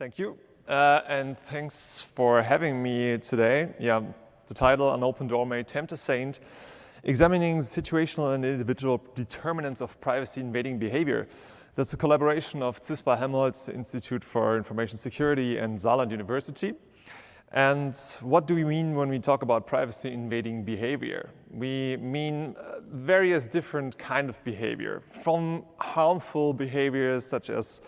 Thank you, and thanks for having me today. The title, An Open Door May Tempt a Saint, examining situational and individual determinants of privacy-invading behavior. That's a collaboration of CISPA, Helmholtz Institute for Information Security, and Saarland University. And what do we mean when we talk about privacy-invading behavior? We mean various different kind of behavior, from harmful behaviors such as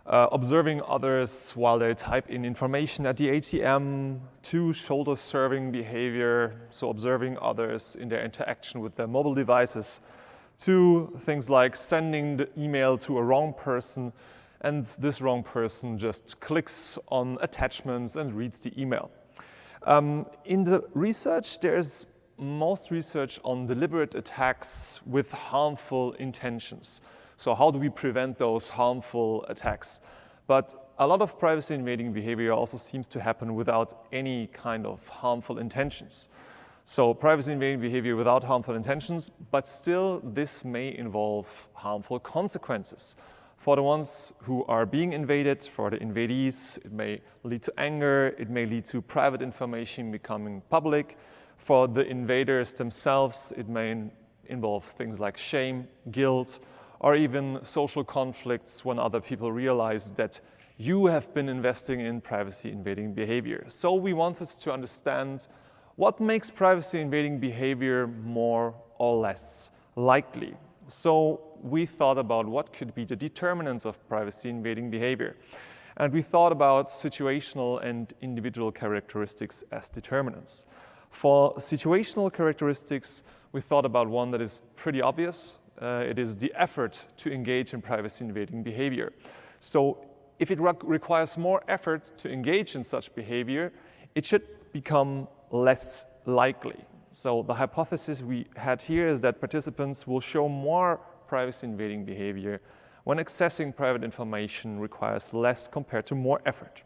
observing others while they type in information at the ATM, to shoulder-serving behavior, so observing others in their interaction with their mobile devices, to things like sending the email to a wrong person, and this wrong person just clicks on attachments and reads the email. In the research, there's most research on deliberate attacks with harmful intentions. So how do we prevent those harmful attacks? But a lot of privacy-invading behavior also seems to happen without any kind of harmful intentions. So privacy-invading behavior without harmful intentions, but still this may involve harmful consequences. For the ones who are being invaded, for the invadees, it may lead to anger, it may lead to private information becoming public. For the invaders themselves, it may involve things like shame, guilt, or even social conflicts when other people realize that you have been investing in privacy-invading behavior. So we wanted to understand what makes privacy-invading behavior more or less likely. So we thought about what could be the determinants of privacy-invading behavior. And we thought about situational and individual characteristics as determinants. For situational characteristics, we thought about one that is pretty obvious. It is the effort to engage in privacy-invading behavior. So if it requires more effort to engage in such behavior, it should become less likely. So the hypothesis we had here is that participants will show more privacy-invading behavior when accessing private information requires less compared to more effort.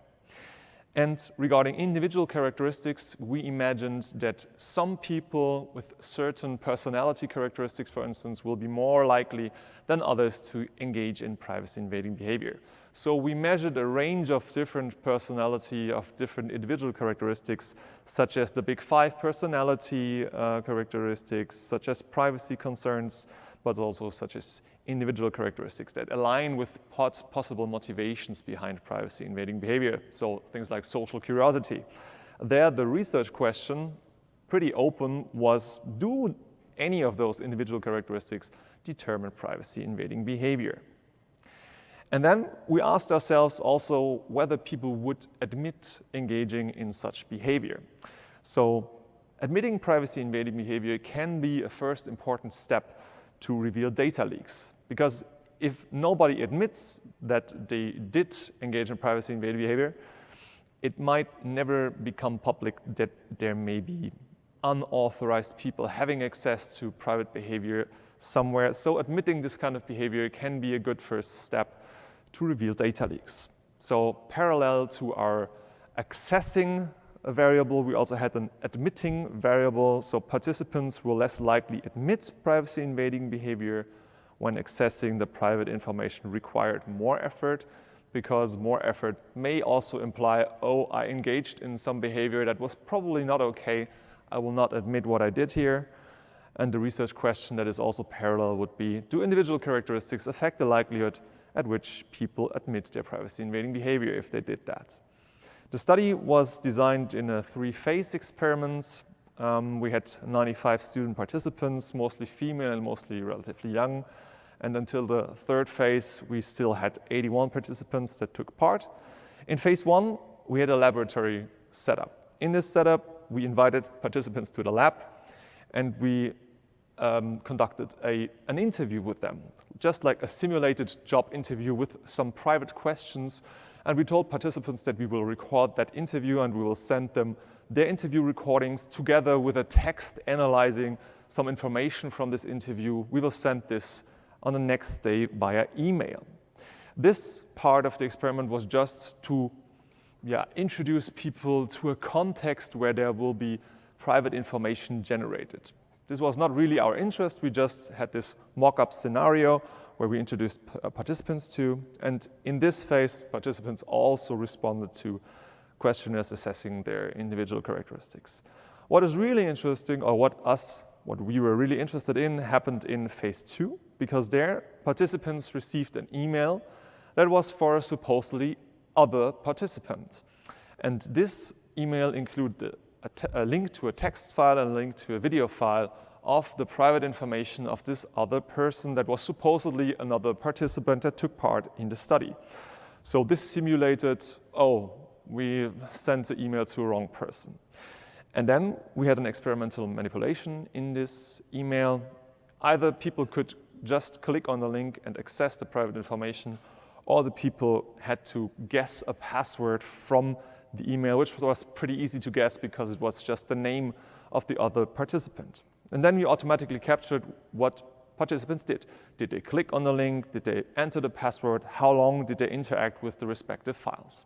And regarding individual characteristics, we imagined that some people with certain personality characteristics, for instance, will be more likely than others to engage in privacy-invading behavior. So we measured a range of different personality, of different individual characteristics, such as the Big Five personality characteristics, such as privacy concerns, but also such as individual characteristics that align with possible motivations behind privacy-invading behavior. So things like social curiosity. There, the research question, pretty open, was do any of those individual characteristics determine privacy-invading behavior? And then we asked ourselves also whether people would admit engaging in such behavior. So admitting privacy-invading behavior can be a first important step to reveal data leaks. Because if nobody admits that they did engage in privacy-invading behavior, it might never become public that there may be unauthorized people having access to private behavior somewhere. So admitting this kind of behavior can be a good first step to reveal data leaks. So parallel to our accessing a variable, we also had an admitting variable, so participants will less likely admit privacy-invading behavior when accessing the private information required more effort, because more effort may also imply, oh, I engaged in some behavior that was probably not okay, I will not admit what I did here. And the research question that is also parallel would be, do individual characteristics affect the likelihood at which people admit their privacy-invading behavior if they did that? The study was designed in a 3-phase experiment. We had 95 student participants, mostly female and mostly relatively young. And until the 3rd phase, we still had 81 participants that took part. In phase 1, we had a laboratory setup. In this setup, we invited participants to the lab, and we conducted an interview with them, just like a simulated job interview with some private questions. And we told participants that we will record that interview and we will send them their interview recordings together with a text analyzing some information from this interview. We will send this on the next day via email. This part of the experiment was just to introduce people to a context where there will be private information generated. This was not really our interest. We just had this mock-up scenario where we introduced participants to. And in this phase, participants also responded to questionnaires assessing their individual characteristics. What is really interesting, or what we were really interested in, happened in phase 2, because there participants received an email that was for a supposedly other participant. And this email included a link to a text file and a link to a video file of the private information of this other person that was supposedly another participant that took part in the study. So this simulated, oh, we sent the email to a wrong person. And then we had an experimental manipulation in this email. Either people could just click on the link and access the private information, or the people had to guess a password from the email, which was pretty easy to guess because it was just the name of the other participant. And then we automatically captured what participants did. Did they click on the link? Did they enter the password? How long did they interact with the respective files?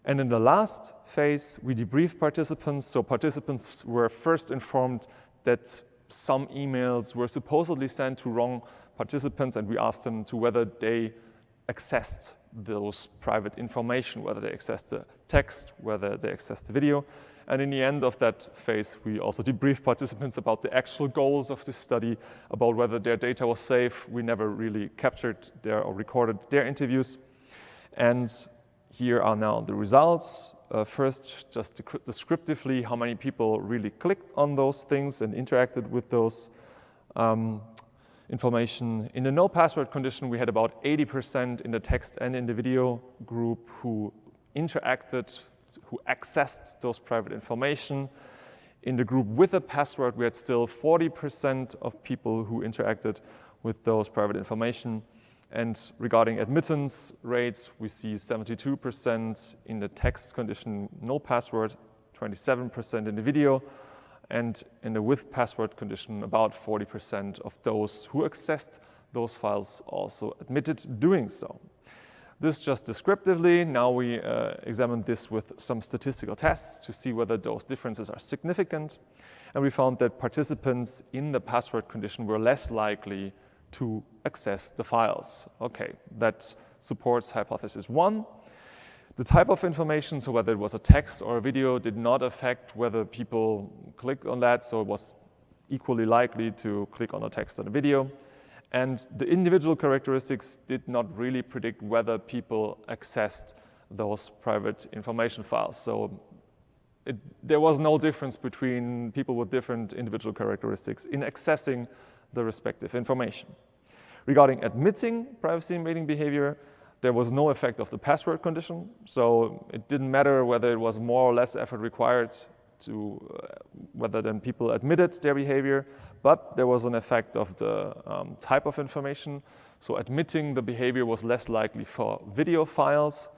And in the last phase, we debriefed participants. So participants were first informed that some emails were supposedly sent to wrong participants, and we asked them to whether they accessed those private information, whether they accessed the text, whether they accessed the video. And in the end of that phase, we also debriefed participants about the actual goals of this study, about whether their data was safe. We never really captured or recorded their interviews. And here are now the results. First, just descriptively, how many people really clicked on those things and interacted with those information. In the no password condition, we had about 80% in the text and in the video group who interacted, who accessed those private information. In the group with a password, we had still 40% of people who interacted with those private information. And regarding admittance rates, we see 72% in the text condition, no password, 27% in the video, and in the with password condition, about 40% of those who accessed those files also admitted doing so. This just descriptively. Now we examined this with some statistical tests to see whether those differences are significant. And we found that participants in the password condition were less likely to access the files. Okay, that supports hypothesis 1. The type of information, so whether it was a text or a video, did not affect whether people clicked on that, so it was equally likely to click on a text or a video. And the individual characteristics did not really predict whether people accessed those private information files. So there was no difference between people with different individual characteristics in accessing the respective information. Regarding admitting privacy-invading behavior, there was no effect of the password condition, so it didn't matter whether it was more or less effort required to whether then people admitted their behavior, but there was an effect of the type of information. So admitting the behavior was less likely for video files,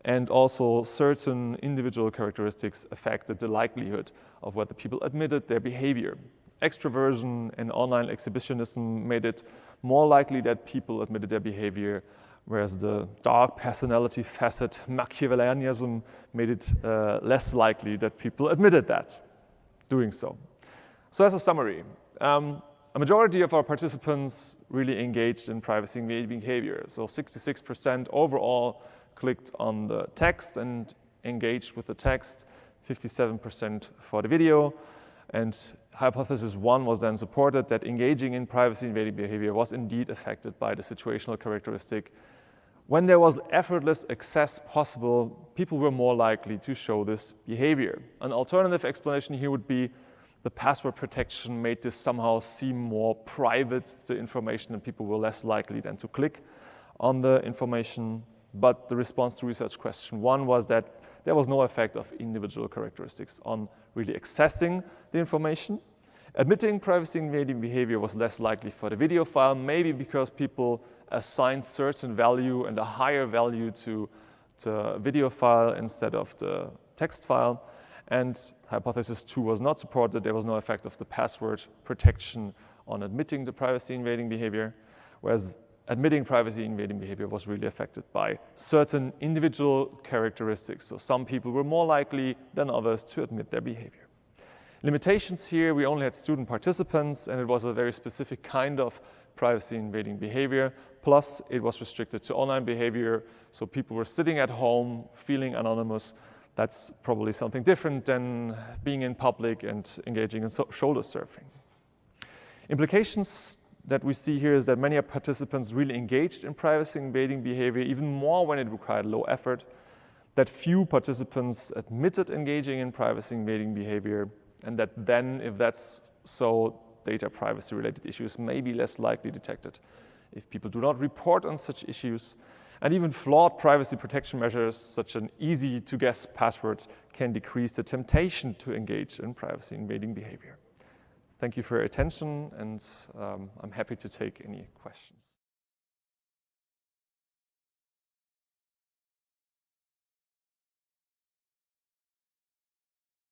and also certain individual characteristics affected the likelihood of whether people admitted their behavior. Extroversion and online exhibitionism made it more likely that people admitted their behavior, whereas the dark personality facet, Machiavellianism, made it less likely that people admitted that, doing so. So as a summary, a majority of our participants really engaged in privacy-invading behavior. So 66% overall clicked on the text and engaged with the text, 57% for the video, and hypothesis 1 was then supported that engaging in privacy-invading behavior was indeed affected by the situational characteristic. When there was effortless access possible, people were more likely to show this behavior. An alternative explanation here would be the password protection made this somehow seem more private, the information, and people were less likely then to click on the information. But the response to research question 1 was that there was no effect of individual characteristics on really accessing the information. Admitting privacy-invading behavior was less likely for the video file, maybe because people assigned certain value and a higher value to the video file instead of the text file. And hypothesis 2 was not supported. There was no effect of the password protection on admitting the privacy-invading behavior, whereas admitting privacy-invading behavior was really affected by certain individual characteristics. So some people were more likely than others to admit their behavior. Limitations here, we only had student participants, and it was a very specific kind of privacy-invading behavior. Plus, it was restricted to online behavior, so people were sitting at home, feeling anonymous. That's probably something different than being in public and engaging in shoulder surfing. Implications that we see here is that many participants really engaged in privacy-invading behavior, even more when it required low effort, that few participants admitted engaging in privacy-invading behavior, and that then, if that's so, data privacy-related issues may be less likely detected if people do not report on such issues. And even flawed privacy protection measures, such an easy-to-guess password, can decrease the temptation to engage in privacy-invading behavior. Thank you for your attention, and I'm happy to take any questions.